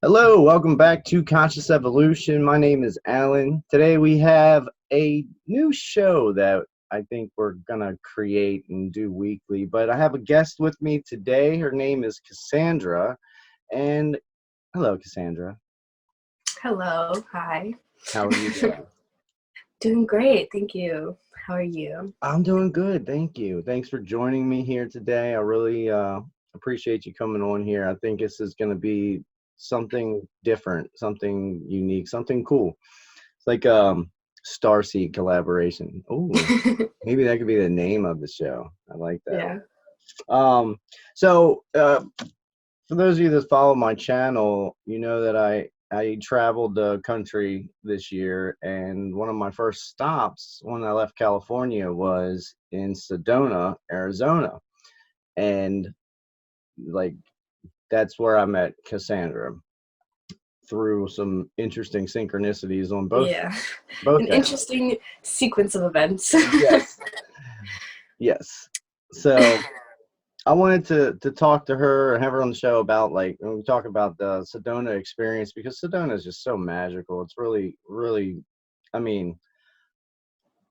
Hello, welcome back to Conscious Evolution. My name is Alan. Today we have a new show that I think we're gonna create and do weekly, but I have a guest with me today. Her name is Cassandra. And hello, Cassandra. Hello, hi. How are you doing? Doing great, thank you. How are you? I'm doing good, thank you. Thanks for joining me here today. I really appreciate you coming on here. I think this is gonna be something different, something unique, something cool. It's like Starseed collaboration. Oh, maybe that could be the name of the show. I like that. Yeah. So for those of you that follow my channel, you know that I traveled the country this year, and one of my first stops when I left California was in Sedona, Arizona, and like that's where I met Cassandra through some interesting synchronicities on both Yeah. An ends. interesting sequence of events. Yes. Yes. So I wanted to talk to her and have her on the show about like when we talk about the Sedona experience, because Sedona is just so magical. It's really, really, I mean,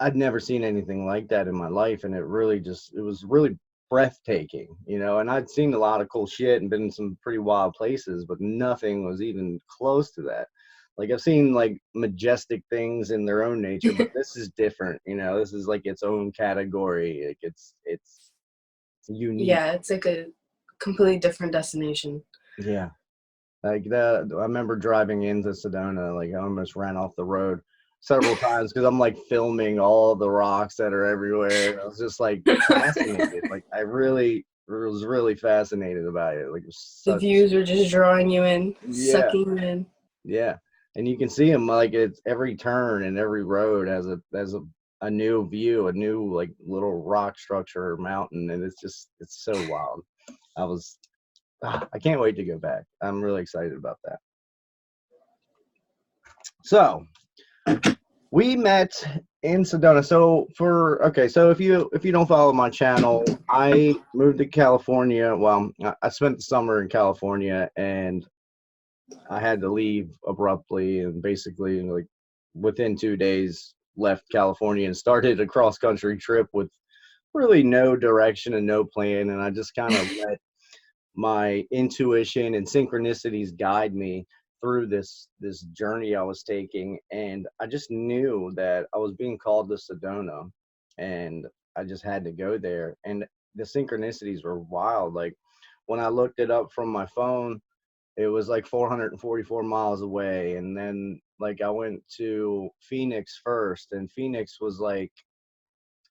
I'd never seen anything like that in my life, and it was really breathtaking, and I'd seen a lot of cool shit and been in some pretty wild places, but nothing was even close to that. Like I've seen like majestic things in their own nature, but this is different, this is like its own category. Like it's unique. Yeah, it's like a completely different destination. Yeah. Like that, I remember driving into Sedona, like I almost ran off the road several times because I'm like filming all the rocks that are everywhere. I was just like fascinated. Like I really was really fascinated about it. Like it was The such, views are just drawing you in, yeah, sucking you in. yeah. And you can see them like it's every turn and every road has a new view, a new like little rock structure or mountain, and it's so wild. I can't wait to go back. I'm really excited about that. So we met in Sedona. So if you don't follow my channel, I moved to California. Well, I spent the summer in California, and I had to leave abruptly, and basically like within 2 days left California and started a cross country trip with really no direction and no plan, and I just kind of let my intuition and synchronicities guide me through this journey I was taking. And I just knew that I was being called to Sedona, and I just had to go there. And the synchronicities were wild. Like when I looked it up from my phone, it was like 444 miles away, and then like I went to Phoenix first, and Phoenix was like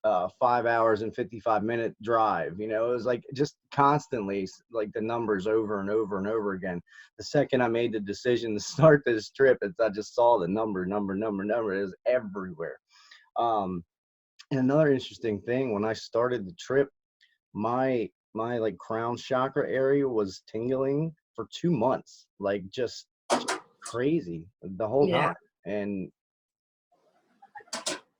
5 hours and 55-minute drive. It was like just constantly like the numbers over and over and over again. The second I made the decision to start this trip, I just saw the number. It was everywhere. And another interesting thing, when I started the trip, my like crown chakra area was tingling for 2 months, like just crazy the whole Yeah. time. And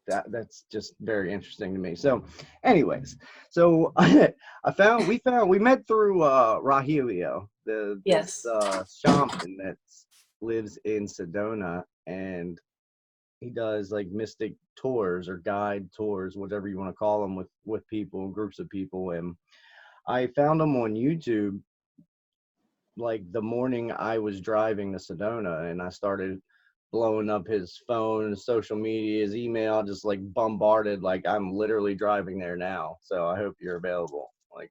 that's just very interesting to me. So anyways, so we met through Rahilio, Yes. shaman that lives in Sedona, and he does like mystic tours or guide tours, whatever you want to call them, with people, groups of people. And I found him on YouTube like the morning I was driving to Sedona, and I started blowing up his phone, his social media, his email, just like bombarded, like I'm literally driving there now. So I hope you're available. Like,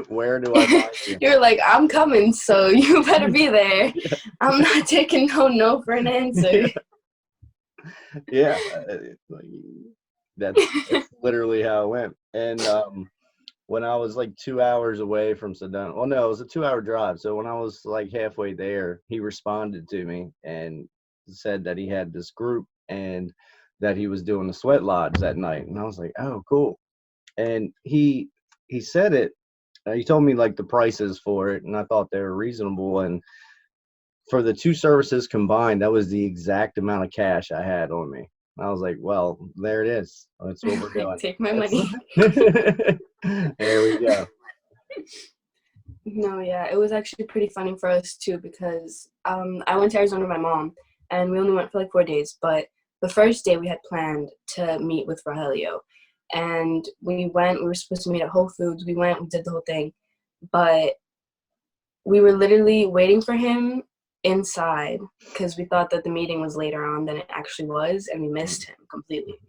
where do I find you? You're like, I'm coming, so you better be there. Yeah. I'm not taking no for an answer. Yeah, like, that's literally how it went. And when I was like 2 hours away from Sedona, well, no, it was a 2-hour drive. So when I was like halfway there, he responded to me and said that he had this group and that he was doing the sweat lodge that night. And I was like, oh, cool. And he said it. He told me like the prices for it, and I thought they were reasonable. And for the two services combined, that was the exact amount of cash I had on me. I was like, well, there it is. That's what we're doing. Take my money. There we go. No, yeah, it was actually pretty funny for us too because I went to Arizona with my mom, and we only went for like 4 days. But the first day we had planned to meet with Rogelio, and we went. We were supposed to meet at Whole Foods. We went. We did the whole thing, but we were literally waiting for him inside because we thought that the meeting was later on than it actually was, and we missed him completely.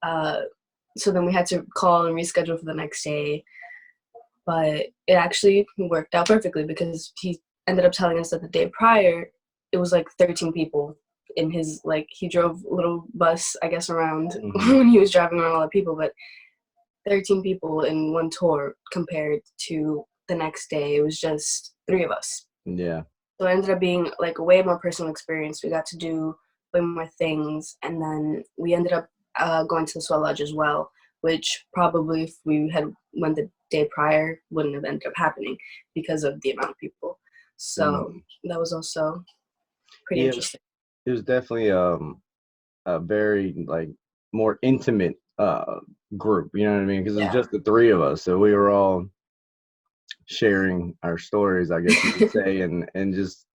Uh, so then we had to call and reschedule for the next day. But it actually worked out perfectly because he ended up telling us that the day prior, it was like 13 people in his, like, he drove a little bus, I guess, around when he was driving around all the people, but 13 people in one tour compared to the next day, it was just 3 of us. Yeah. So it ended up being like a way more personal experience. We got to do way more things, and then we ended up going to the Swell Lodge as well, which probably if we had went the day prior wouldn't have ended up happening because of the amount of people. So that was also pretty interesting. It was definitely a very like more intimate group, you know what I mean? Because it was just the 3 of us, so we were all sharing our stories, I guess you could say, and just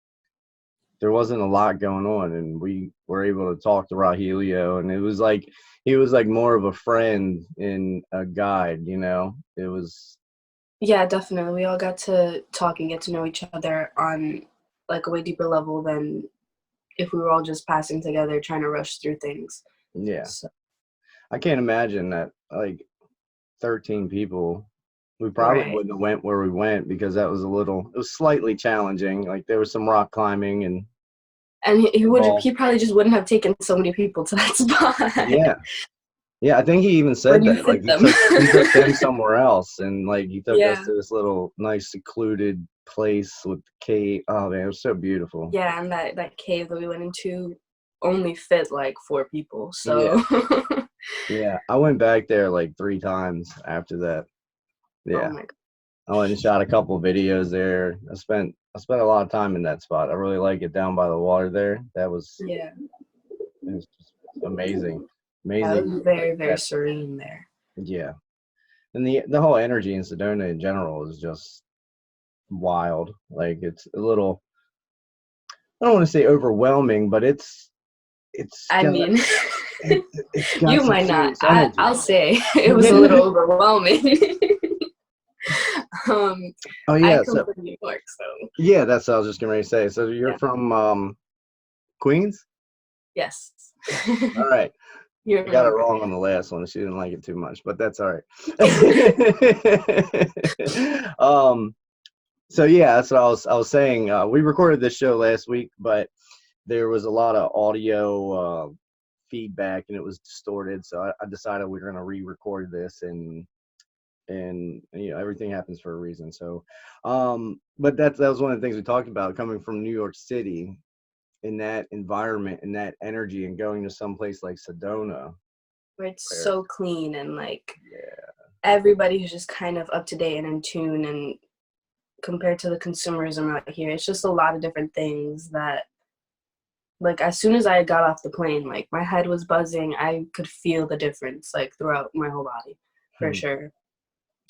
there wasn't a lot going on, and we were able to talk to Rogelio, and it was like he was like more of a friend and a guide, you know. It was definitely. We all got to talk and get to know each other on like a way deeper level than if we were all just passing together trying to rush through things. So. I can't imagine that like 13 people. We probably wouldn't have went where we went because that was it was slightly challenging. Like there was some rock climbing and he probably just wouldn't have taken so many people to that spot. Yeah, I think he even said that. Like he took them somewhere else, and like he took us to this little nice secluded place with the cave. Oh man, it was so beautiful. Yeah, and that cave that we went into only fit like 4 people. So yeah, I went back there like 3 times after that. Yeah. Oh my God. I went and shot a couple of videos there. I spent a lot of time in that spot. I really like it down by the water there. It was just amazing. Yeah, it was very, very serene there. Yeah. And the whole energy in Sedona in general is just wild. Like it's a little, I don't want to say overwhelming, but it's I mean, it's got you might not. energy. I'll say it was a little overwhelming. I come from New York, so. Yeah, that's what I was just getting ready to say. So you're from Queens? Yes. All right. I got it wrong on the last one. She didn't like it too much, but that's all right. So yeah, that's what I was saying. We recorded this show last week, but there was a lot of audio feedback and it was distorted. So I decided we were going to re-record this, and you know, everything happens for a reason. So, but that was one of the things we talked about, coming from New York City, in that environment and that energy, and going to some place like Sedona where it's so clean and like everybody's just kind of up to date and in tune, and compared to the consumerism out here, it's just a lot of different things that, like, as soon as I got off the plane, like my head was buzzing. I could feel the difference like throughout my whole body for sure.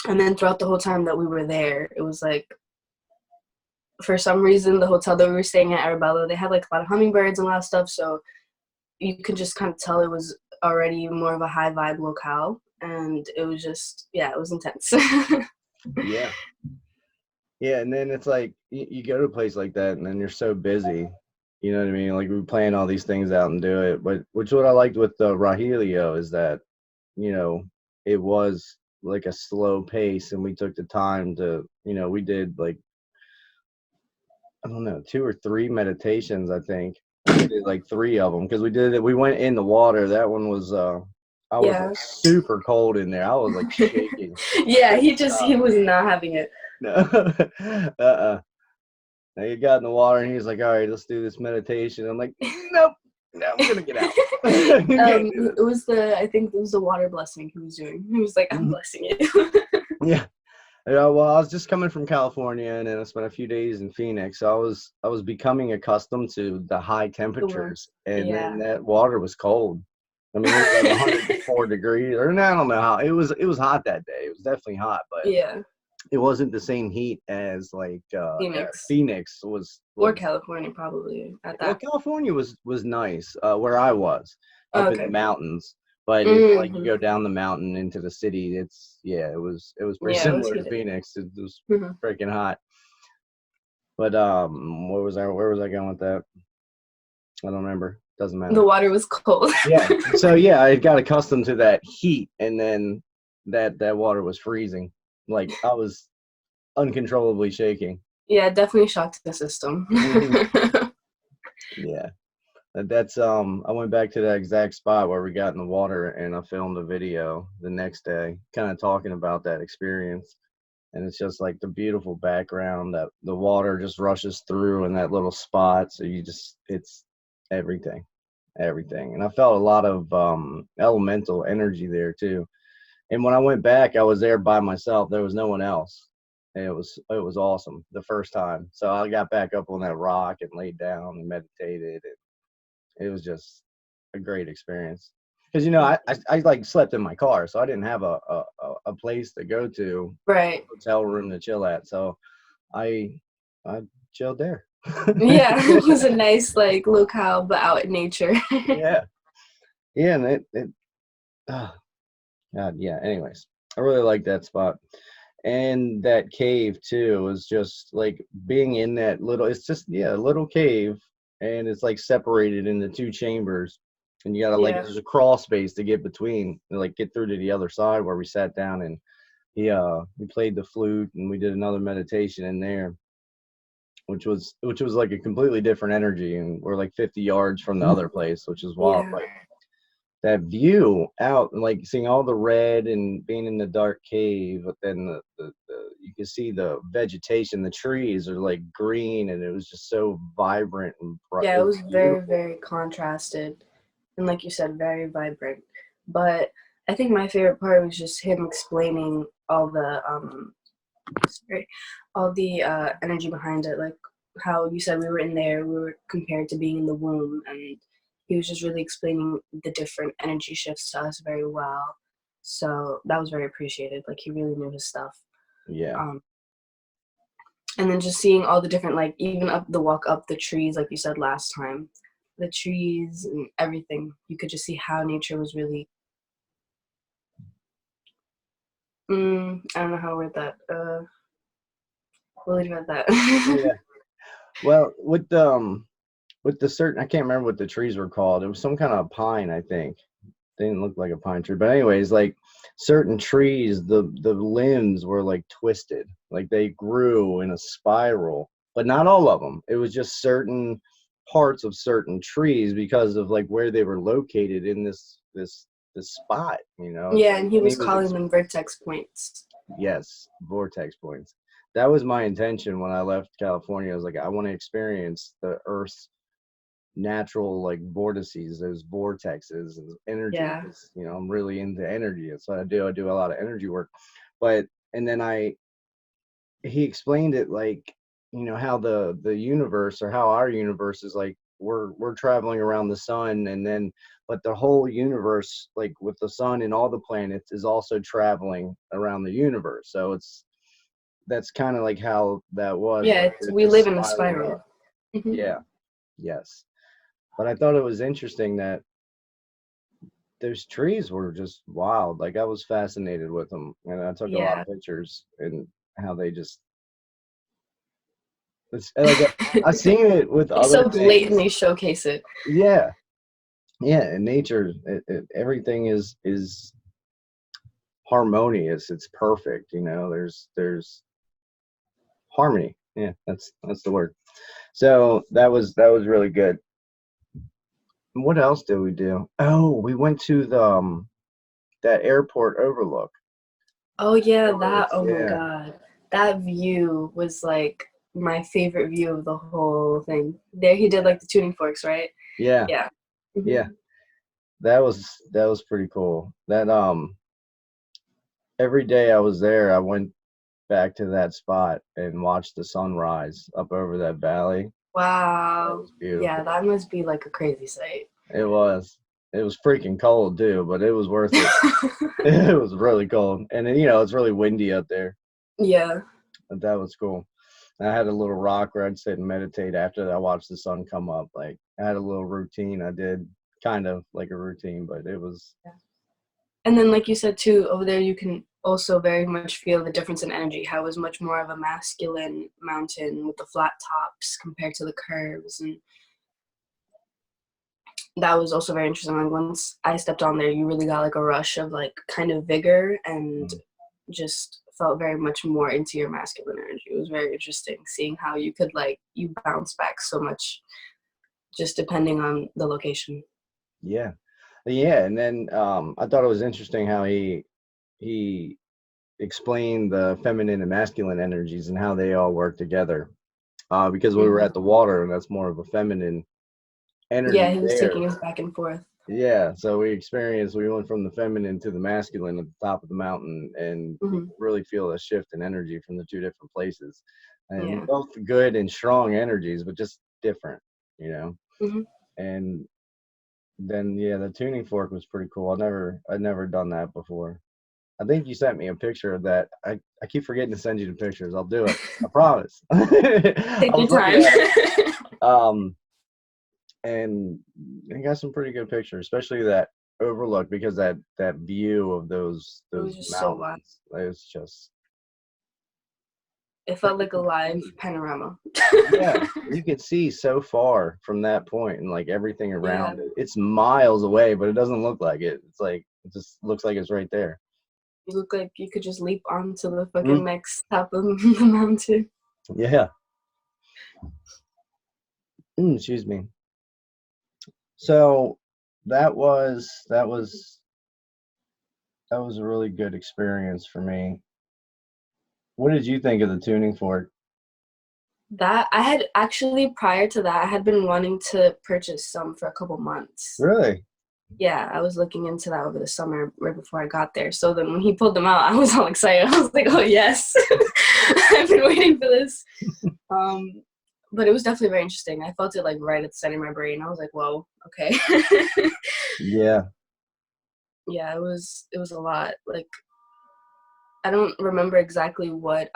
And then throughout the whole time that we were there, it was like, for some reason, the hotel that we were staying at, Arabella, they had like a lot of hummingbirds and a lot of stuff. So you could just kind of tell it was already more of a high vibe locale. And it was just, it was intense. Yeah. And then it's like, you go to a place like that and then you're so busy, you know what I mean? Like we plan all these things out and do it. But what I liked with Rogelio is that, you know, it was like a slow pace, and we took the time to, you know, we did like, I don't know, 2 or 3 meditations, I think. We did like 3 of them because we went in the water. That one was I was like super cold in there. I was like shaking. He was not having it. No. Now you got in the water and he's like, all right, let's do this meditation. I'm like, nope, no, I'm gonna get out. It was the water blessing he was doing. He was like, I'm blessing you. Yeah. Well, I was just coming from California, and then I spent a few days in Phoenix. So I was becoming accustomed to the high temperatures, and then that water was cold. I mean, it was like 104 degrees, or I don't know how. It was hot that day. It was definitely hot, but it wasn't the same heat as like Phoenix Phoenix or was. California probably at Well, that. California was nice where I was Oh, up in the okay. mountains, but if like you Hmm. go down the mountain into the city, it's yeah, it was pretty Yeah, it was similar to heated. Phoenix. It was Hmm. freaking hot. But where was I going with that? I don't remember. Doesn't The matter. water was cold. Yeah. So yeah, I got accustomed to that heat, and then that water was freezing. Like I was uncontrollably shaking. Yeah, it definitely shocked the system. Hmm. Yeah. That's I went back to that exact spot where we got in the water and I filmed a video the next day kind of talking about that experience. And it's just like the beautiful background that the water just rushes through in that little spot. So you just it's everything. Everything. And I felt a lot of elemental energy there too. And when I went back, I was there by myself. There was no one else. And it was awesome the first time. So I got back up on that rock and laid down and meditated. It was just a great experience because I like slept in my car, so I didn't have a place to go to, Right. hotel room to chill at, so I chilled there. Yeah, it was a nice like locale, but out in nature. Yeah, yeah, and it oh, God, yeah. Anyways, I really like that spot. And that cave too was just like being in that little, it's just yeah, a little cave, and it's like separated into two chambers, and you gotta like Yeah. there's a crawl space to get between and like get through to the other side where we sat down, and we played the flute and we did another meditation in there, which was like a completely different energy, and we're like 50 yards from the other place, which is wild. Yeah. Like that view out and like seeing all the red and being in the dark cave, but then the you can see the vegetation, the trees are like green, and it was just so vibrant and bright. Yeah, It it was was very, beautiful. very contrasted. And like you said, very vibrant. But I think my favorite part was just him explaining sorry, all the energy behind it. Like how you said we were in there, we were compared to being in the womb, and he was just really explaining the different energy shifts to us very well. So that was very appreciated. Like he really knew his stuff. Yeah, Um, and then just seeing all the different, like even up the walk up the trees, like you said last time, the trees and everything, you could just see how nature was really I don't know how to word that. We'll leave it at that. yeah. Well, with the certain, I can't remember what the trees were called. It was some kind of pine, I think. They didn't look like a pine tree, but anyways, like certain trees, the limbs were like twisted, like they grew in a spiral, but not all of them. It was just certain parts of certain trees because of like where they were located in this spot. Yeah, and he And he was was calling them vertex points. yes, vortex points. That was my intention when I left California. I was like, I want to experience the Earth's natural like vortices, those vortexes and energy, Yeah. because I'm really into energy. And so I do a lot of energy work. But and then he explained it like, how the universe, or how our universe is like we're traveling around the sun, and then but the whole universe, like with the sun and all the planets, is also traveling around the universe. So that's kind of like how that was, Yeah, like it's, it we just live in a spiraled spiral. up. Hmm. Yeah. Yes. But I thought it was interesting that those trees were just wild. Like I was fascinated with them, and I took a lot Yeah. of pictures and how they just. It's like I've seen it with They other so things. blatantly showcase it. Yeah, yeah. In nature, everything is harmonious. It's perfect. There's harmony. Yeah, that's the word. So that was really good. What else did we do? Oh, we went to the that airport overlook. Oh yeah, that, Vortex, oh my yeah, god. That view was like my favorite view of the whole thing. There he did like the tuning forks, right? yeah, Yeah. Hmm. yeah. That was pretty cool. That every day I was there, I went back to that spot and watched the sunrise up over that valley. That Wow. was Yeah, beautiful. that must be like a crazy sight. It was. It was freaking cold too, but it was worth it. It was really cold, and then, it's really windy up there. Yeah. But that was cool. And I had a little rock where I'd sit and meditate after I watched the sun come up. Like I had a little routine I did, kind of like a routine, but it was. And then, like you said too, over there you can also very much feel the difference in energy. How it was much more of a masculine mountain with the flat tops compared to the curves, and that was also very interesting. Like once I stepped on there, you really got like a rush of like kind of vigor and just felt very much more into your masculine energy. It was very interesting seeing how you could like you bounce back so much just depending on the location. Yeah. Yeah, and then I thought it was interesting how he explained the feminine and masculine energies and how they all work together. Because we were Mhm. at the water, and that's more of a feminine Yeah, energy he was there. taking us back and forth. Yeah, so we went from the feminine to the masculine at the top of the mountain, and you Hmm. could really feel a shift in energy from the two different places. And Yeah. both good and strong energies, but just different, you know. Hmm. And then yeah, the tuning fork was pretty cool. I'd never done that before. I think you sent me a picture of that. I keep forgetting to send you the pictures. I'll do it. I promise. I Take your was looking time. at it. Um, and I got some pretty good pictures, especially that overlook because that view of It was those just so wild. mountains. It's just It felt like you like a can live see. panorama. Yeah, you can see so far from that point and like everything Yeah. around it. It's miles away, but it doesn't look like it. It's like it just looks like it's right there. You look like you could just leap onto the Mm, fucking next top of the mountain. yeah. Excuse me. So that was a really good experience for me. What did you think of the tuning fork? That I had actually prior to that, I had been wanting to purchase some for a couple months. Really? Yeah, I was looking into that over the summer right before I got there. So then when he pulled them out, I was all excited. I was like, oh yes, I've been waiting for this. Um, but it was definitely very interesting. I felt it like right at the center of my brain. I was like, whoa, okay. Yeah. Yeah, it was a lot. Like I don't remember exactly what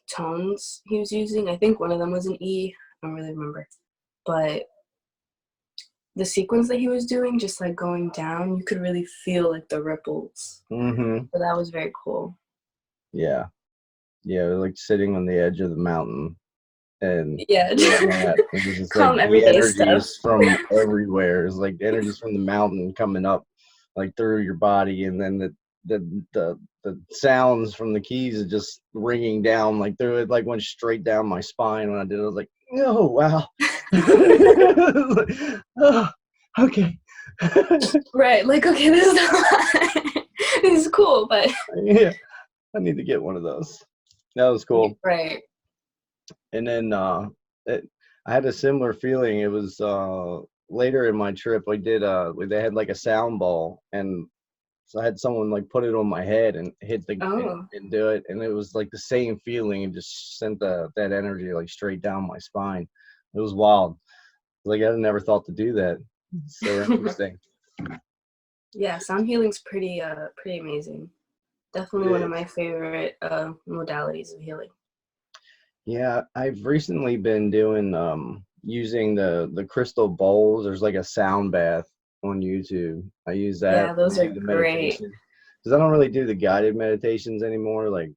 tones he was using. I think one of them was an E. I don't really remember. But the sequence that he was doing, just like going down, you could really feel like the ripples. Mm-hmm. So that was very cool. Yeah. Yeah, like sitting on the edge of the mountain and Yeah, doing that. It was just like calm the everyday stuff. energies from everywhere. It's like the energies from the mountain coming up like through your body, and then the sounds from the keys is just ringing down like through it, like went straight down my spine when I did it. I was like, oh wow. Oh, okay. Right, like okay, this is this is cool, but Yeah, I need to get one of those. That was cool. right. And then it, I had a similar feeling. It was later in my trip. I did they had like a sound ball, and so I had someone like put it on my head and hit Oh, and do it, and it was like the same feeling, and just sent that energy like straight down my spine. It was wild. Like I never thought to do that. It's so interesting. yeah. Sound healing's pretty amazing. It Definitely one of is. my favorite modalities of healing. Yeah, I've recently been doing using the crystal bowls. There's like a sound bath on YouTube. I use that Yeah, those to are do the great. meditation because I don't really do the guided meditations anymore. Like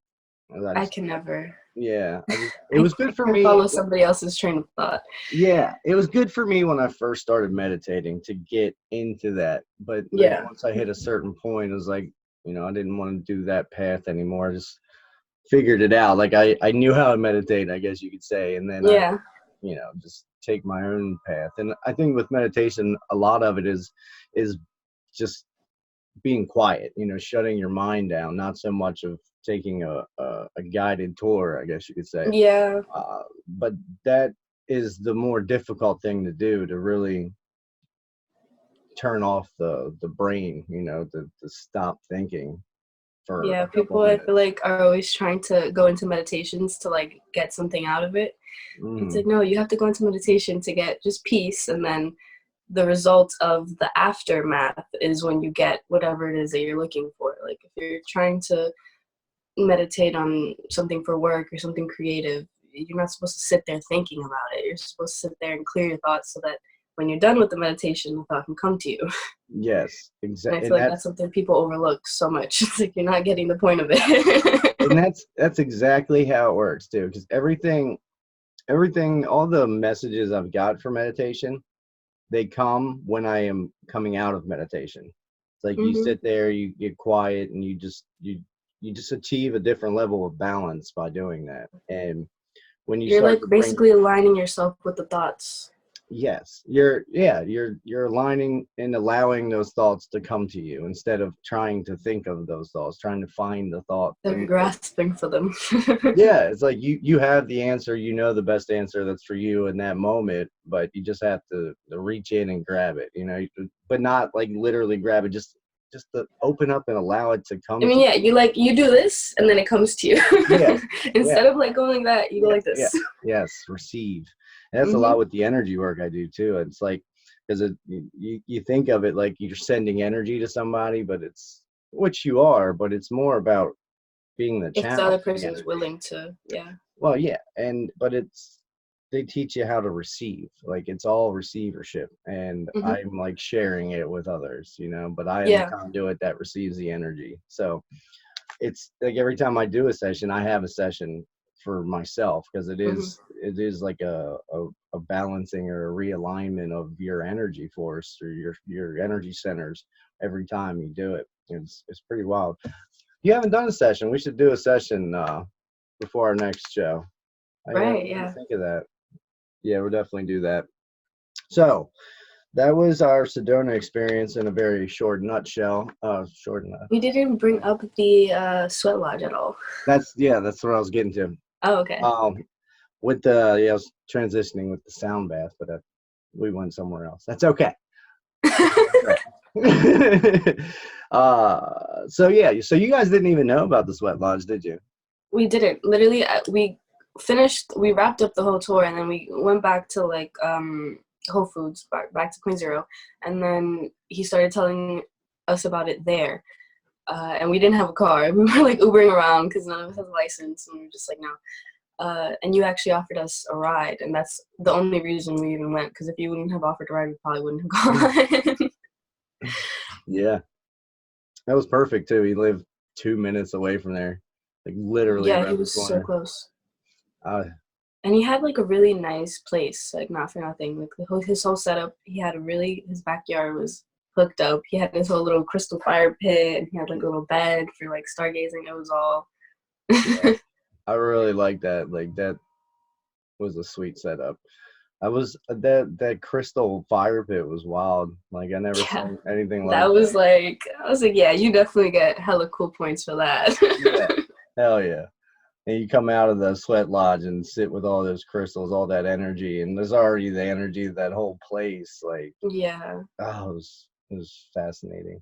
I I just can never. yeah, it I was good for can't me. follow somebody else's train of thought. Yeah, it was good for me when I first started meditating to get into that. But then Yeah. once I hit a certain point, it was like, I didn't want to do that path anymore. I just figured it out. Like I knew how to meditate, I guess you could say. And then I, Yeah. just take my own path. And I think with meditation, a lot of it is just being quiet, shutting your mind down, not so much of taking a guided tour, I guess you could say. Yeah. But that is the more difficult thing to do, to really turn off the brain, to stop thinking for Yeah. a couple People of I feel minutes. like are always trying to go into meditations to like get something out of it. It's Mm, like, no, you have to go into meditation to get just peace, and then the result of the aftermath is when you get whatever it is that you're looking for. Like if you're trying to meditate on something for work or something creative, you're not supposed to sit there thinking about it. You're supposed to sit there and clear your thoughts so that when you're done with the meditation, the thought can come to you. Yes, And I exactly. feel like that's something people overlook so much. It's like you're not getting the point of it. And that's exactly how it works too, because everything, all the messages I've got for meditation, they come when I am coming out of meditation. It's like you Hmm. sit there, you get quiet, and you just achieve a different level of balance by doing that. And when you You're start like to bring, basically aligning yourself with the thoughts. yes, you're aligning and allowing those thoughts to come to you instead of trying to think of those thoughts, trying to find the thought. They're And grasping for them. yeah, it's like you have the answer, you know the best answer that's for you in that moment, but you just have to reach in and grab it, but not like literally grab it, just to open up and allow it to I come mean, to yeah, you like you do this and then it comes to you. you. Yeah, yeah, Instead of like going like that, you go yeah, like yeah, this. yes, receive. And that's a lot Hmm. with the energy work I do too. It's like because you think of it like you're sending energy to somebody, but it's which you are, but it's more about being the If the channel other for the person's energy. willing to, yeah. Well, yeah, but they teach you how to receive. Like it's all receivership, and Hmm. I'm like sharing it with others, but I am the Yeah. conduit that receives the energy. So it's like every time I do a session, I have a session for myself because it Hmm. is it is like a balancing or a realignment of your energy force or your energy centers every time you do it. It's pretty wild. You haven't done a session. We should do a session before our next show. I Right, didn't yeah. think of that. Yeah, we'll definitely do that. So that was our Sedona experience in a very short nutshell. Short enough. We didn't bring up the sweat lodge at all. That's what I was getting to. Oh, okay. With I was transitioning with the sound bath, but we went somewhere else. That's okay. So yeah, so you guys didn't even know about the sweat lodge, did you? We didn't. Literally, we wrapped up the whole tour, and then we went back to like Whole Foods, back to Point Zero, and then he started telling us about it there. And we didn't have a car. We were like Ubering around because none of us had a license, and we were just like, no. And you actually offered us a ride, and that's the only reason we even went. Because if you wouldn't have offered a ride, we probably wouldn't have gone. Yeah, that was perfect too. He lived 2 minutes away from there, like literally Yeah, he around the was so corner. close. Uh, And he had like a really nice place, like not for nothing. Like his whole setup, his backyard was hooked up. He had his whole little crystal fire pit, and he had like a little bed for like stargazing. It was all. yeah, I really like that. Like that was a sweet setup. I was that crystal fire pit was wild. Like I never Yeah, seen anything that like that. was like, I was like, yeah, you definitely get hella cool points for that. Yeah, hell yeah. And you come out of the sweat lodge and sit with all those crystals, all that energy, and there's already the energy of that whole place. Like, Yeah. oh, it was fascinating.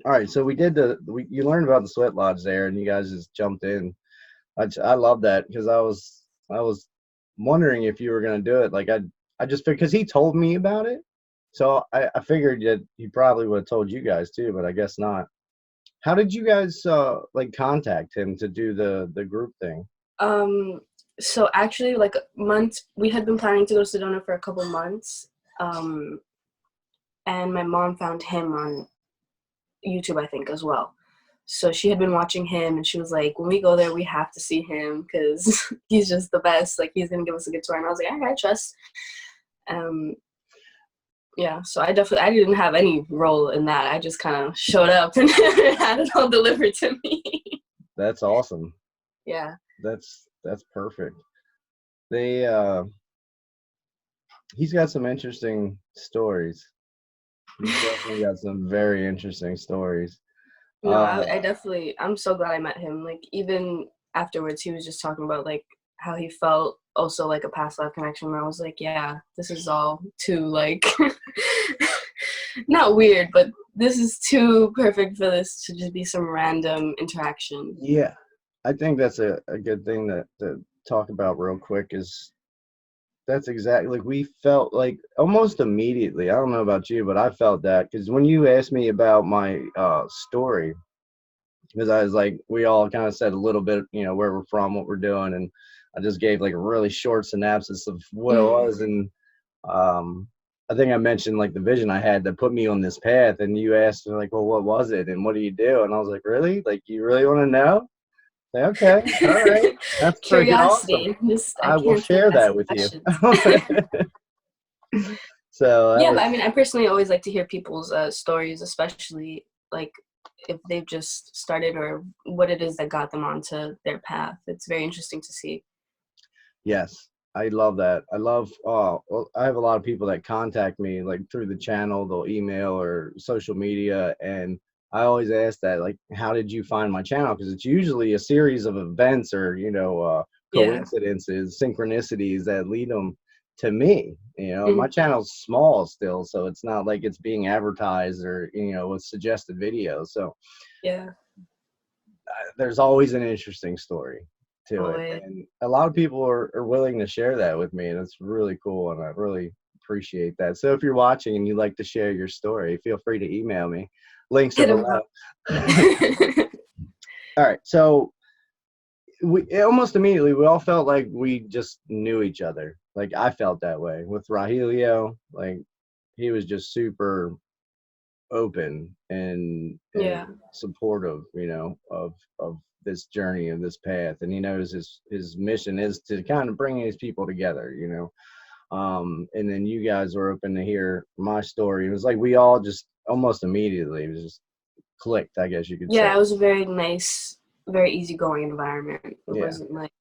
All right, so you learned about the sweat lodge there, and you guys just jumped in. I love that because I was wondering if you were gonna do it. Like I just because he told me about it, so I figured that he probably would have told you guys too, but I guess not. How did you guys like contact him to do the group thing? Um. So actually, like months, we had been planning to go to Sedona for a couple months. Um. And my mom found him on YouTube, I think, as well. So she had been watching him, and she was like, "When we go there, we have to see him because he's just the best. Like he's gonna give us a good tour." And I was like, "All right, trust." Um, yeah. So I didn't have any role in that. I just kind of showed up and had it all delivered to me. That's awesome. Yeah. That's perfect. They he's got some interesting stories. He's definitely got some very interesting stories. No, Uh I'm so glad I met him. Like, even afterwards, he was just talking about, like, how he felt also like a past life connection. Where I was like, yeah, this is all too, like, not weird, but this is too perfect for this to just be some random interaction. yeah. I think that's a good thing to talk about real quick is that's exactly like we felt like almost immediately. I don't know about you, but I felt that because when you asked me about my story, because I was like, we all kind of said a little bit, where we're from, what we're doing, and I just gave like a really short synopsis of what it was, and um, I think I mentioned like the vision I had that put me on this path, and you asked me like, well, what was it, and what do you do? And I was like, really? Like, you really want to know? Like, okay, all right, that's freaking awesome. Curiosity. Just I I will can't stop share that asking with you. questions. So that Yeah, was but I mean, I personally always like to hear people's stories, especially like if they've just started or what it is that got them onto their path. It's very interesting to see. Yes, I love that. I love, well, I have a lot of people that contact me like through the channel, they'll email or social media. And I always ask that, like, how did you find my channel? Because it's usually a series of events or, Yeah. coincidences, synchronicities that lead them to me. My Mhm. channel's small still, so it's not like it's being advertised or, with suggested videos. So Yeah. there's always an interesting story to it, Always. and a lot of people are willing to share that with me, and it's really cool, and I really appreciate that. So if you're watching and you'd like to share your story, feel free to email me. Links are Hit 'em below. up. All right, so we almost immediately we all felt like we just knew each other. Like, I felt that way with Rahilio. Like, he was just super open and Yeah. supportive, of this journey and this path, and he knows his mission is to kind of bring these people together, and then you guys were open to hear my story. It was like we all just almost immediately, it was just clicked, I guess you could say. Yeah, it was a very nice, very easygoing environment. It Yeah, wasn't like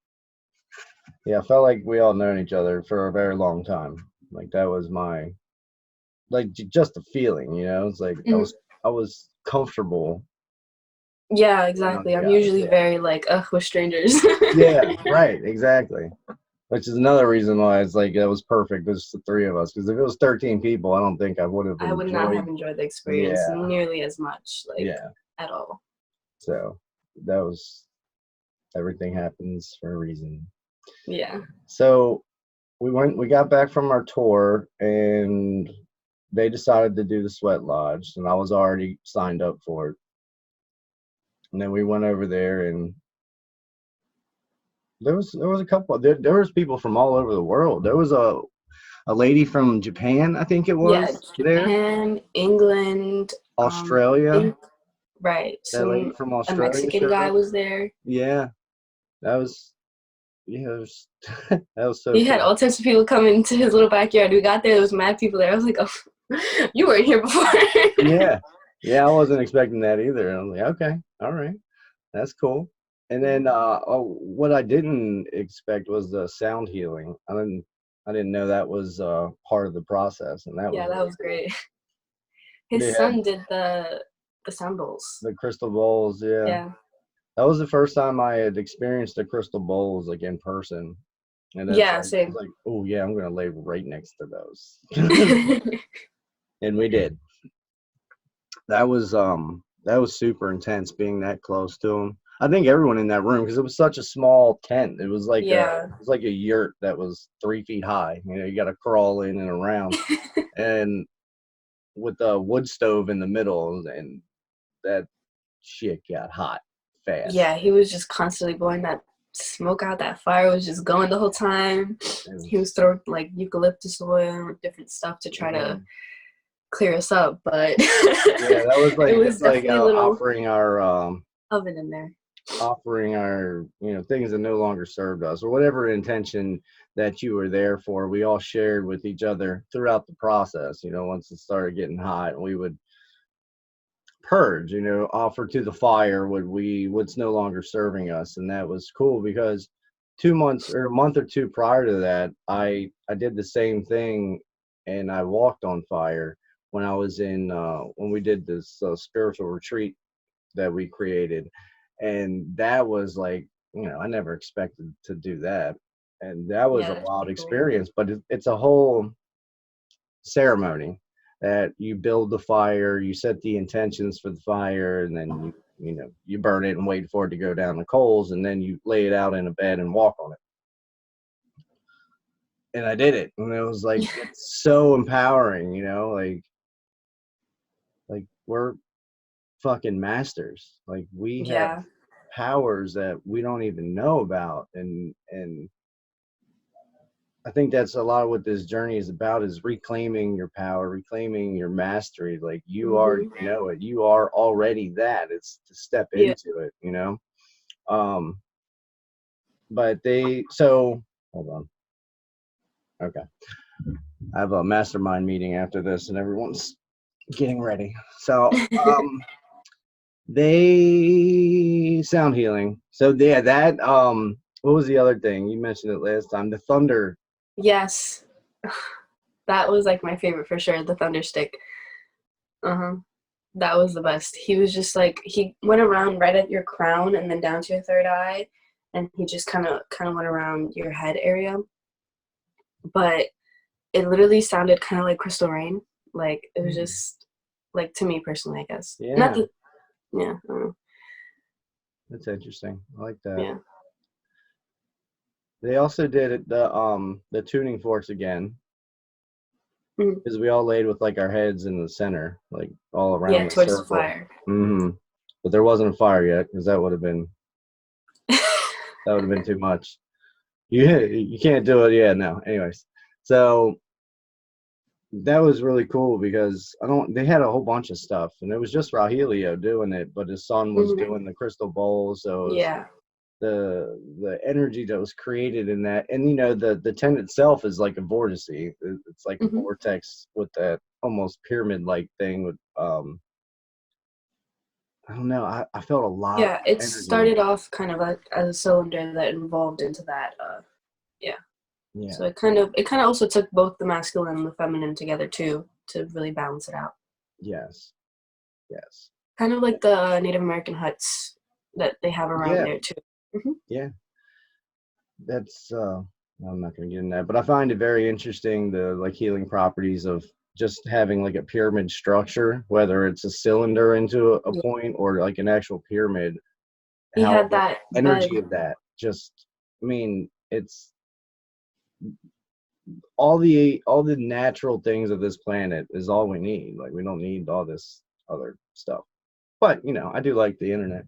yeah, I felt like we all known each other for a very long time. Like, that was my, like, just the feeling, it's like i Mhm. was i was comfortable Yeah, around exactly. you I'm guys. usually Yeah, very like, ugh, we're strangers. yeah, right, exactly. Which is another reason why it's like that was perfect. Just the three of us. Because if it was 13 people, I don't think I would have I would not enjoyed. have enjoyed the experience Yeah, nearly as much, like yeah. at all. So that was, everything happens for a reason. Yeah. So we got back from our tour, and they decided to do the sweat lodge, and I was already signed up for it. And then we went over there, and there was a couple. There was people from all over the world. There was a lady from Japan, I think it Yeah, was there. Japan, England, I Australia. think right. That lady from A Australia Mexican showed guy up. was there. Yeah, that was, yeah, it was, that was so He had cool. all types of people come into his little backyard. We got there was mad people there. I was like, oh, you weren't here before. Yeah, yeah, I wasn't expecting that either. I was like, okay, all right, that's cool. And then, what I didn't expect was the sound healing. I didn't know that was part of the process, and that was Yeah, that really was cool. great. They His had son did the sound bowls. the crystal bowls. Yeah, Yeah. that was the first time I had experienced the crystal bowls like in person, and it's Yeah, like, I was same. like, oh yeah, I'm gonna lay right next to those, and we did. That was super intense being that close to him. I think everyone in that room, because it was such a small tent. Yeah. It was like a yurt that was 3 feet high. You got to crawl in and around, and with the wood stove in the middle, and that shit got hot fast. Yeah, he was just constantly blowing that smoke out. That fire was just going the whole time. It He was, was throwing like eucalyptus oil and different stuff to try to mhm. clear us up, but Yeah, that was it like, was it's like definitely a little oven in there. offering our, things that no longer served us, or whatever intention that you were there for. We all shared with each other throughout the process. Once it started getting hot, we would purge, offer to the fire what's no longer serving us. And that was cool because 2 months or a month or two prior to that, I did the same thing, and I walked on fire when I was in when we did this spiritual retreat that we created. And that was like, I never expected to do that, and that was Yeah, a that's wild pretty cool. experience. But it's a whole ceremony that you build the fire, you set the intentions for the fire, and then you burn it and wait for it to go down the coals, and then you lay it out in a bed and walk on it. And I did it, and it was like, it's so empowering, like we're fucking masters. Like we have Yeah. powers that we don't even know about, and I think that's a lot of what this journey is about, is reclaiming your power, reclaiming your mastery. Like you already Hmm. know it. You are already that. It's to step Yeah. into it, you know? But so hold on. Okay. I have a mastermind meeting after this and everyone's getting ready. So, they sound healing. So yeah, that what was the other thing? You mentioned it last time. The thunder. Yes. That was like my favorite for sure, the thunder stick. Uh-huh. That was the best. He was just like, he went around right at your crown and then down to your third eye, and he just kind of went around your head area. But it literally sounded kind of like crystal rain. Like it was just like, to me personally, I guess. Not Yeah, the yeah, I don't know. that's interesting. I like that. Yeah. They also did it, the tuning forks again, Mhm. because we all laid with like our heads in the center, like all around Yeah, the towards the circle. fire. But there wasn't a fire yet, because that would have been too much. You can't do it. Yeah, no. Anyways, so that was really cool because they had a whole bunch of stuff, and it was just Rahilio doing it, but his son was Mhm. doing the crystal bowls, so it was Yeah. the energy that was created in that. And the tent itself is like a vortex. It's like a Mhm. vortex with that almost pyramid like thing with I don't know, I felt a lot of Yeah, it energy in started it. off kind of like as a cylinder that evolved into that. Yeah. Yeah. So it kind of also took both the masculine and the feminine together too to really balance it out. Yes. Yes. Kind of like the Native American huts that they have around Yeah. there too. Hmm. Yeah. That's I'm not going to get in that, but I find it very interesting, the like healing properties of just having like a pyramid structure, whether it's a cylinder into a Yeah. point or like an actual pyramid. He How had the that bed. energy of that just, I mean, it's all the natural things of this planet is all we need. Like we don't need all this other stuff. But I do like the internet.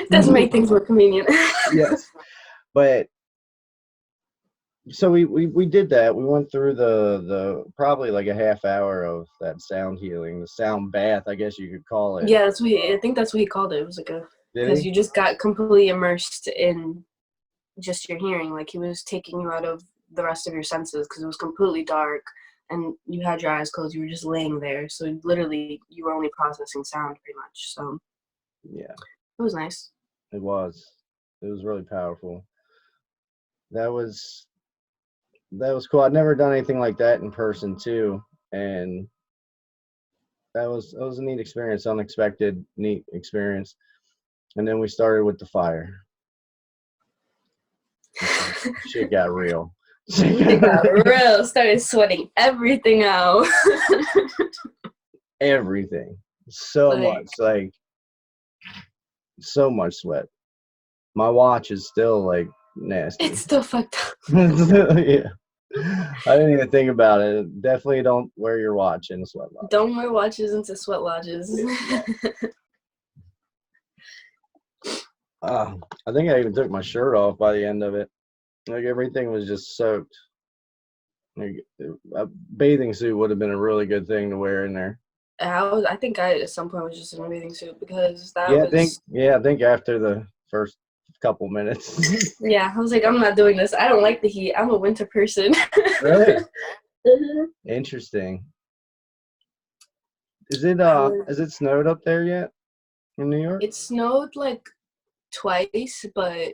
Does make things more convenient. Yes, but so we did that. We went through the probably like a half hour of that sound healing, the sound bath, I guess you could call it. Yeah, I think that's what he called it. It was like Did because he? you just got completely immersed in just your hearing. Like he was taking you out of the rest of your senses because it was completely dark and you had your eyes closed. You were just laying there. So literally you were only processing sound pretty much. So Yeah, it was nice. it was. It was really powerful. That was cool. I'd never done anything like that in person too, and that was a neat experience, unexpected, neat experience. And then we started with the fire. Shit got real. It got real, started sweating everything out. Everything. So Like, much, like so much sweat. My watch is still like it's nasty. still fucked up. Yeah. I didn't even think about it. Definitely don't wear your watch in a sweat lodge. Don't wear watches into sweat lodges. Yeah. I think I even took my shirt off by the end of it. Like everything was just soaked. Like, a bathing suit would have been a really good thing to wear in there. I think I at some point was just in a bathing suit because that Yeah, I think was, yeah, I think after the first couple minutes. yeah, I was like, I'm not doing this. I don't like the heat. I'm a winter person. Really? Mhm. Interesting. I was, Is it snowed up there yet in New York? it snowed like twice, but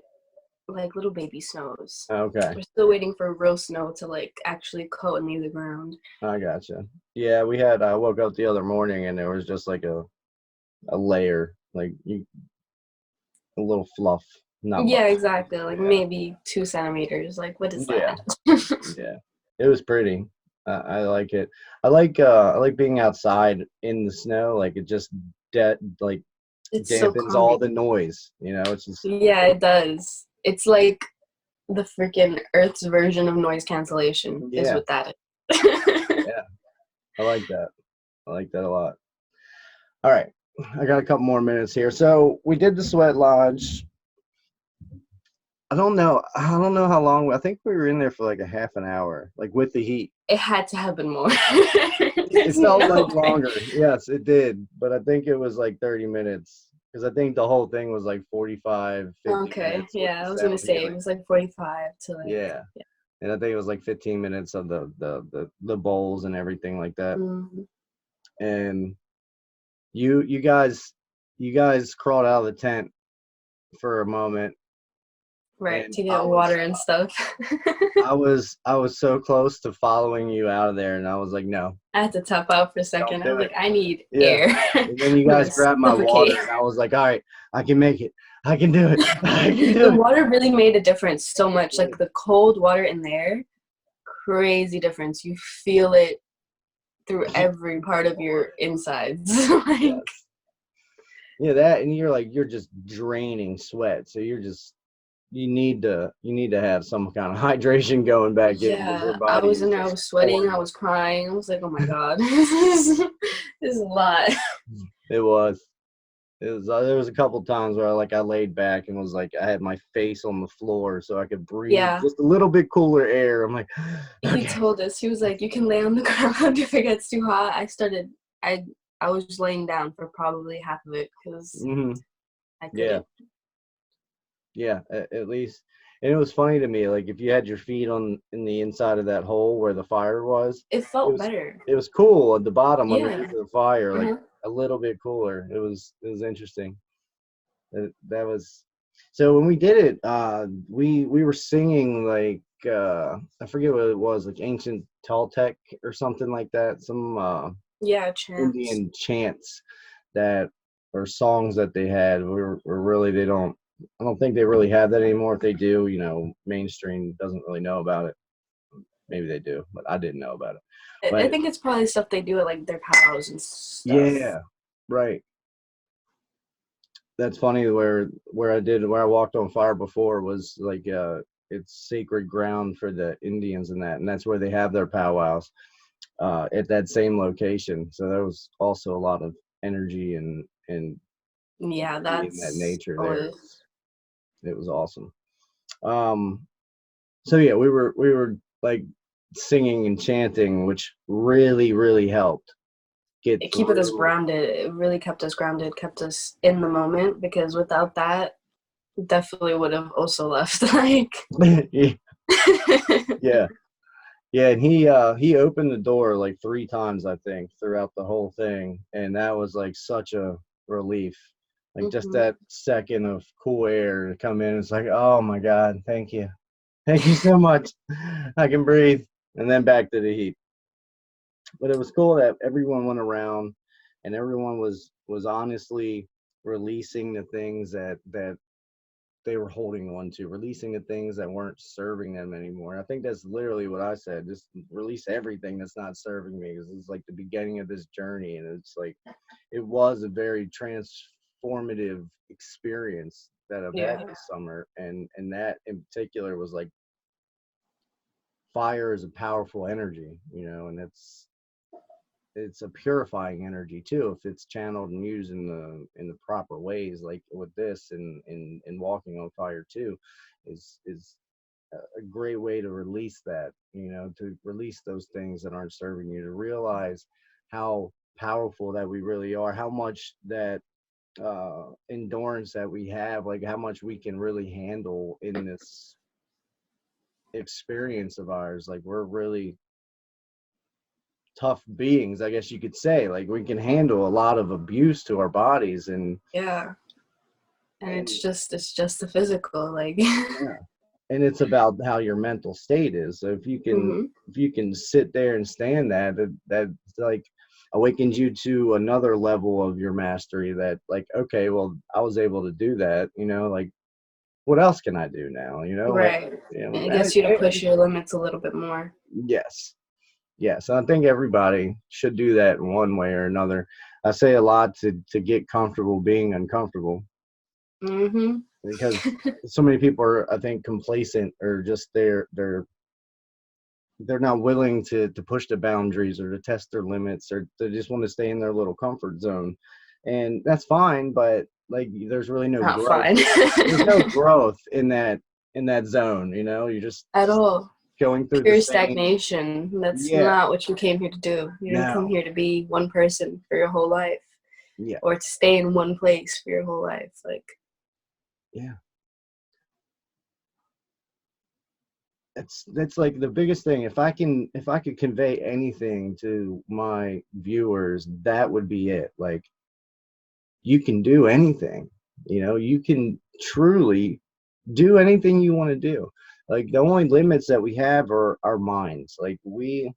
like little baby snows. Okay, We're still waiting for real snow to like actually coat and leave the ground. I gotcha. Yeah, I woke up the other morning and there was just like a layer, like a little fluff, not Yeah, much. exactly. Like Yeah. maybe 2 centimeters. Like, what is Yeah. that? Yeah. It was pretty. I like it. I like being outside in the snow. Like it just like It's so dampens all calming. the noise. It's just Yeah, it does. It's like the freaking Earth's version of noise cancellation is yeah, what that is. yeah. I like that. I like that a lot. All right, I got a couple more minutes here. So we did the sweat lodge. I don't know how long. I think we were in there for like a half an hour, like with the heat. It had to have been more. It There's felt no like way. longer. Yes, it did. But I think it was like 30 minutes because I think the whole thing was like 45, 50 Okay, minutes with yeah, the I was gonna sound say it healing. was like 45 to like, Yeah. yeah. And I think it was like 15 minutes of the bowls and everything like that. Mhm. And you guys crawled out of the tent for a moment, Right, and to get water and stuff. I was so close to following you out of there, and I was like, no, I had to tap out for a don't second. I do was it. like, I need Yeah. air. And then you I'm gonna guys grabbed my water, suffocate. and I was like, all right, I can make it. I can do it. I can do The it. water really made a difference so much. Yeah. Like the cold water in there, crazy difference. You feel it through every part of your insides. Like, Yes. Yeah, that, and you're just draining sweat. So you need to have some kind of hydration going back in because your yeah, I body was is in there, I just was sweating, I pouring. was crying. I was like, oh my God, this is a lot. It was. It was. There was a couple times where I laid back and was like I had my face on the floor so I could breathe Yeah, just a little bit cooler air. I'm like, he okay. told us, he was like, you can lay on the ground if it gets too hot. I I was just laying down for probably half of it because Hmm. I Yeah, couldn't. yeah. At least, and it was funny to me. Like if you had your feet on in the inside of that hole where the fire was, It it felt was better. it was cool at the bottom Yeah. underneath the fire, like Uh-huh. a little bit cooler. It was interesting. That was so when we did it. We were singing like I forget what it was, like ancient Toltec or something like that. Some Yeah, chance. Indian chants that or songs that they had were really they don't. I don't think they really have that anymore. If they do, mainstream doesn't really know about it. Maybe they do, but I didn't know about it. I But think it's probably stuff they do at like their powwows and stuff. yeah, right. That's funny where I walked on fire before was like it's sacred ground for the Indians and that's where they have their powwows at that same location. So there was also a lot of energy and Yeah, beauty in that that's nature there. always. It was awesome. Um, so yeah, we were like singing and chanting, which really helped get It kept us through. grounded. It really kept us grounded, kept us in the moment because without that, definitely would have also left. Like, Yeah. Yeah, and he opened the door like 3 times, I think, throughout the whole thing, and that was like such a relief. Like just hmm that second of cool air to come in, it's like, oh my God, thank you so much. I can breathe, and then back to the heat. But it was cool that everyone went around, and everyone was honestly releasing the things that they were holding on to, releasing the things that weren't serving them anymore. I think that's literally what I said. Just release everything that's not serving me because it's like the beginning of this journey. And it's like, it was a very transformative experience that I've had Yeah. this summer. And that in particular was like fire is a powerful energy, and it's a purifying energy too if it's channeled and used in the proper ways like with this and walking on fire too is a great way to release that, to release those things that aren't serving you, to realize how powerful that we really are, how much that endurance that we have, like how much we can really handle in this experience of ours. Like we're really tough beings, I guess you could say. Like we can handle a lot of abuse to our bodies, and Yeah. And and it's just the physical, like. yeah, and it's about how your mental state is. So if you can hmm if you can sit there and stand that like awakens you to another level of your mastery. That like, okay, well, I was able to do that. Like what else can I do now? Like Right. And it gets you to push and your limits a little bit more. yes. Yes, I think everybody should do that in one way or another. I say a lot to get comfortable being uncomfortable hmm because so many people are, I think, complacent or just they're not willing to push the boundaries or to test their limits or they just want to stay in their little comfort zone. and that's fine. But like, there's really no Not growth. fine. There's no growth in that zone. You're just At all. going through the Pure same. stagnation. That's Yeah. not what you came here to do. You didn't come No. here to be one person for your whole life, Yeah. or to stay in one place for your whole life. Like, Yeah. That's like the biggest thing. If I could convey anything to my viewers, that would be it. Like, you can do anything. You can truly do anything you want to do. Like, the only limits that we have are our minds. Like, we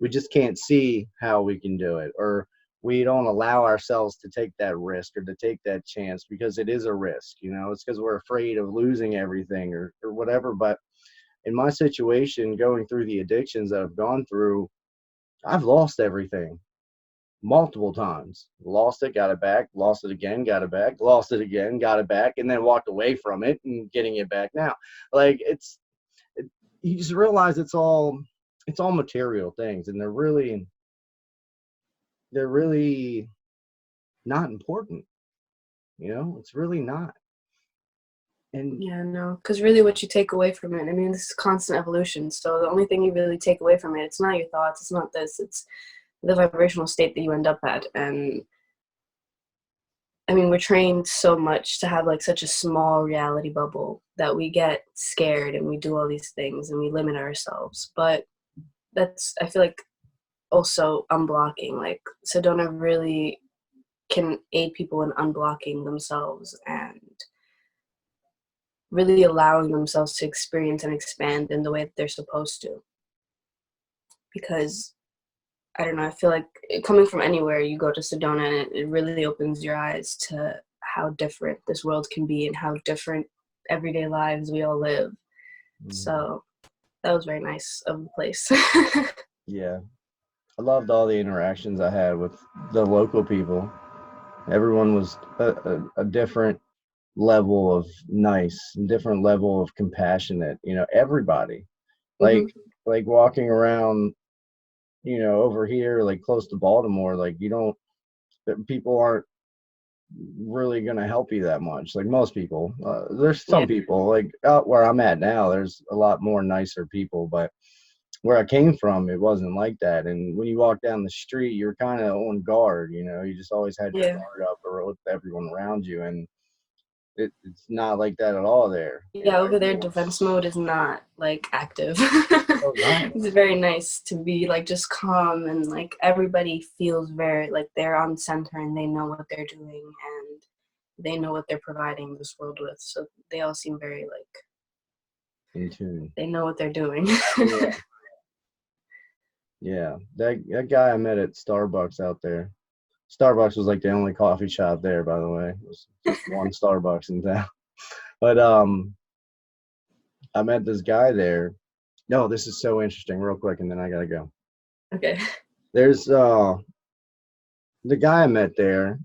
just can't see how we can do it, or we don't allow ourselves to take that risk or to take that chance, because it is a risk. It's because we're afraid of losing everything, or whatever. But in my situation, going through the addictions that I've gone through, I've lost everything multiple times. Lost it, got it back, lost it again, got it back, lost it again, got it back, and then walked away from it and getting it back now. Like, you just realize it's all material things, and they're really not important. It's really not. And yeah, no. Because really what you take away from it, I mean, this is constant evolution. So the only thing you really take away from it, it's not your thoughts, it's not this, it's the vibrational state that you end up at. And I mean, we're trained so much to have like such a small reality bubble that we get scared and we do all these things and we limit ourselves. But that's, I feel like, also unblocking. Like, Sedona really can aid people in unblocking themselves and really allowing themselves to experience and expand in the way that they're supposed to. Because I don't know, I feel like coming from anywhere, you go to Sedona and it really opens your eyes to how different this world can be and how different everyday lives we all live. So that was very nice of the place. yeah, I loved all the interactions I had with the local people. Everyone was a different level of nice, different level of compassionate. Everybody. Hmm. Like walking around, over here, like close to Baltimore, like, people aren't really gonna help you that much. Like, most people, there's some Yeah. people, like out where I'm at now, there's a lot more nicer people, but where I came from, it wasn't like that. And when you walk down the street, you're kind of on guard. You just always had your Yeah. guard up or with everyone around you, and it's not like that at all there. Yeah, over there, defense Everyone's mode is not like active. so nice. It's very nice to be like just calm and like everybody feels very like they're on center and they know what they're doing and they know what they're providing this world with. So they all seem very like In tune. they know what they're doing. Yeah, yeah. That guy I met at Starbucks out there. Starbucks was like the only coffee shop there, by the way. It was just one Starbucks in town. But I met this guy there. No, this is so interesting. Real quick, and then I gotta go. Okay. There's the guy I met there.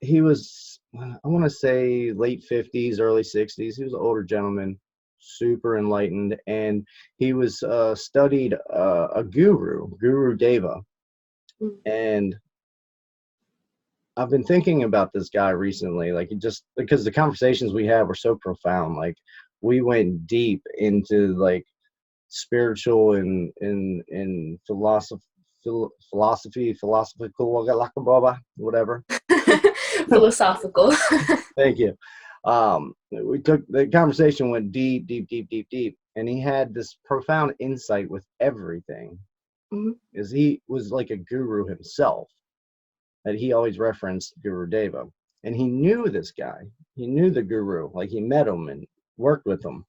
He was, I want to say, late 50s, early 60s. He was an older gentleman, super enlightened, and he was studied a Guru Deva. And I've been thinking about this guy recently, like, just because the conversations we had were so profound. Like, we went deep into like spiritual and philosophical, whatever. Philosophical. Thank you. We took the conversation went deep, deep, deep, deep, deep, and he had this profound insight with everything, Hmm. is he was like a guru himself. That he always referenced Guru Deva, and he knew this guy. He knew the guru, like he met him and worked with him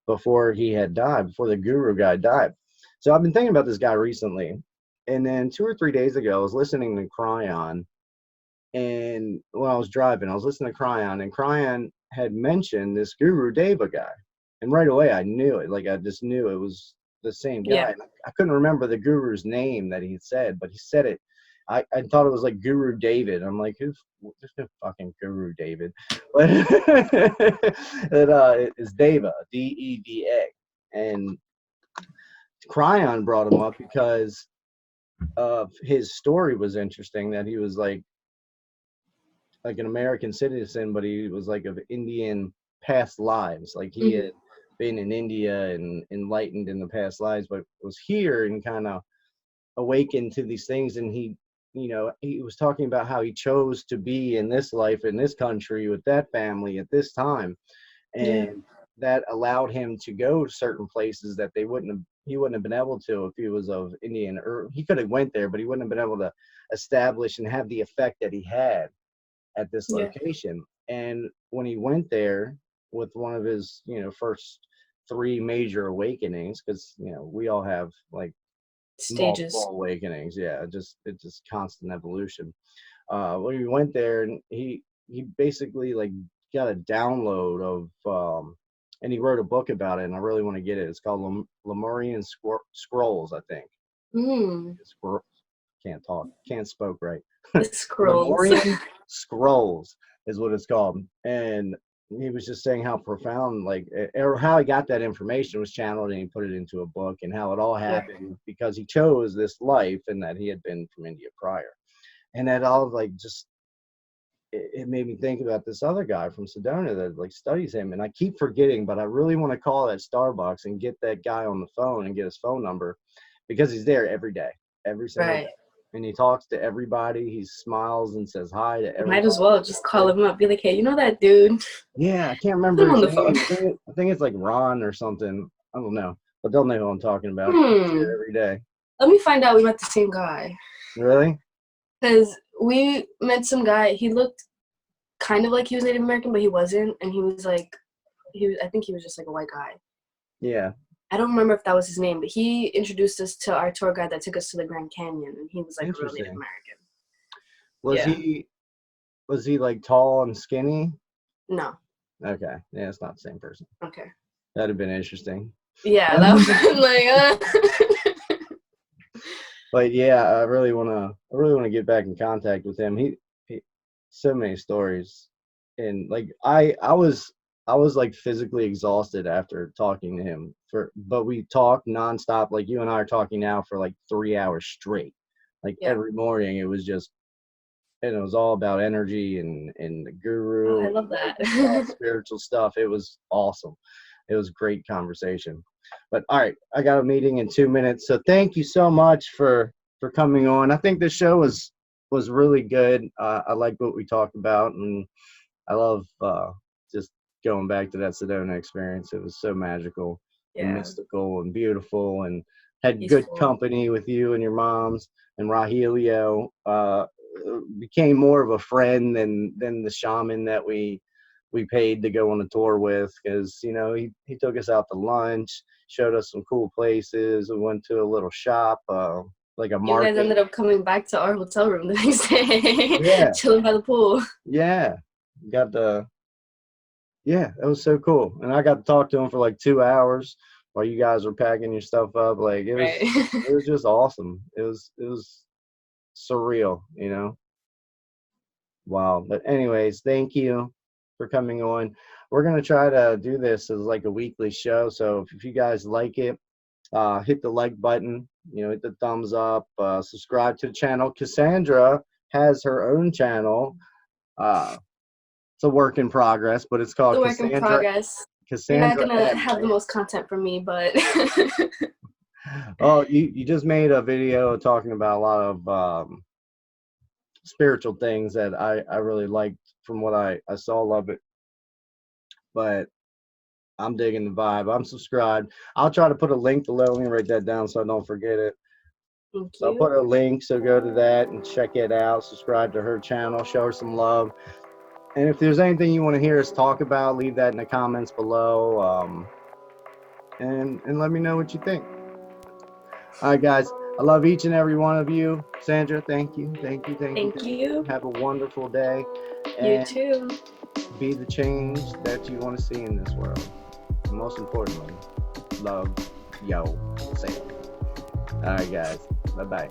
before he had died, before the guru guy died. So I've been thinking about this guy recently, and then 2 or 3 days ago, I was listening to Cryon. And when I was driving, I was listening to Cryon, and Cryon had mentioned this Guru Deva guy. And right away, I knew it. Like, I just knew it was the same guy. Yeah. And I couldn't remember the guru's name that he said, but he said it. I thought it was like Guru David. I'm like, there's no fucking Guru David. But it's Deva, Deva. And Cryon brought him up because his story was interesting, that he was like an American citizen, but he was like of Indian past lives. Like he Mhm. had been in India and enlightened in the past lives, but was here and kind of awakened to these things. And he, he was talking about how he chose to be in this life, in this country, with that family at this time. Yeah. And that allowed him to go to certain places that he wouldn't have been able to if he was of Indian, or he could have went there, but he wouldn't have been able to establish and have the effect that he had at this Yeah. location. And when he went there with one of his, first three major awakenings, because we all have like Stages. multiple awakenings. Yeah, it's just constant evolution. When he went there, and he basically like got a download of and he wrote a book about it, and I really want to get it. It's called Lemurian Scrolls, I think. Mm. Scroll, can't talk, can't spoke right. The scrolls. Lemurian Scrolls is what it's called. And he was just saying how profound, like, or how he got that information was channeled and he put it into a book, and how it all Yeah. happened because he chose this life and that he had been from India prior. And that all like just it made me think about this other guy from Sedona that like studies him, and I keep forgetting, but I really want to call that Starbucks and get that guy on the phone and get his phone number, because he's there every day, every single day, Right. and he talks to everybody. He smiles and says hi to Might as everybody. well just call him up. Be like, hey, you know that dude? Yeah, I can't Put remember him on his the phone. name. I think it's like Ron or something. I don't know, but they'll know who I'm talking about. He's Hmm. there every day. Let me find out we met the same guy. Really? Because we met some guy. He looked kind of like he was Native American, but he wasn't. And he was like, I think he was just like a white guy. Yeah. I don't remember if that was his name, but he introduced us to our tour guide that took us to the Grand Canyon, and he was like a real Native Interesting. American. Was Yeah. he was he like tall and skinny? No. Okay. Yeah, it's not the same person. Okay. That'd have been interesting. Yeah, that was like, But yeah, I really wanna get back in contact with him. He so many stories, and like I was like physically exhausted after talking to him, but we talked nonstop. Like you and I are talking now for like 3 hours straight. Like yeah. every morning, it was just, and it was all about energy and the Oh, I guru love and that. like spiritual stuff. It was awesome. It was great conversation. But all right, I got a meeting in 2 minutes, so thank you so much for coming on. I think this show was really good. I like what we talked about, and I love just going back to that Sedona experience. It was so magical and Yeah. mystical and beautiful, and had good Peaceful. company with you and your moms. And Rahilio became more of a friend than the shaman that we paid to go on a tour with, because he took us out to lunch, showed us some cool places. We went to a little shop, like a You guys market. ended up coming back to our hotel room the next day, Yeah, chilling by the pool. yeah. Got the Yeah, it was so cool. And I got to talk to him for like 2 hours while you guys were packing your stuff up. Like it Right. was it was just awesome. It was surreal. Wow. But anyways, thank you for coming on. We're gonna try to do this as like a weekly show. So if you guys like it, hit the like button, hit the thumbs up, subscribe to the channel. Cassandra has her own channel. Uh, it's a work in progress, but it's called The work in progress. You're not Cassandra gonna M, have the right? most content from me, but Oh, you just made a video talking about a lot of spiritual things that I really liked from what I saw of it. But I'm digging the vibe. I'm subscribed. I'll try to put a link below. Let me write that down so I don't forget it. thank So I'll you. put a link, so go to that and check it out. Subscribe to her channel, show her some love. And if there's anything you want to hear us talk about, leave that in the comments below. And let me know what you think. All right, guys. I love each and every one of you. Sandra, thank you. Thank you. Thank you. Thank Thank you. you. Have a wonderful day. You And too. be the change that you want to see in this world. And most importantly, love yourself. All right, guys. Bye-bye.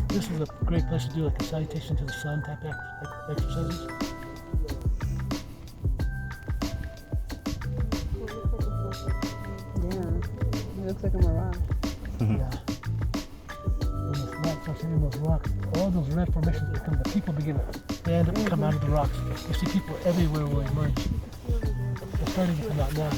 This is a great place to do like a salutation to the sun type exercises. Yeah, it looks like a mirage. Yeah. When the light starts hitting those rocks, all those red formations become, the people begin to stand up and come out of the rocks. You see people everywhere will emerge. They're starting to come out now.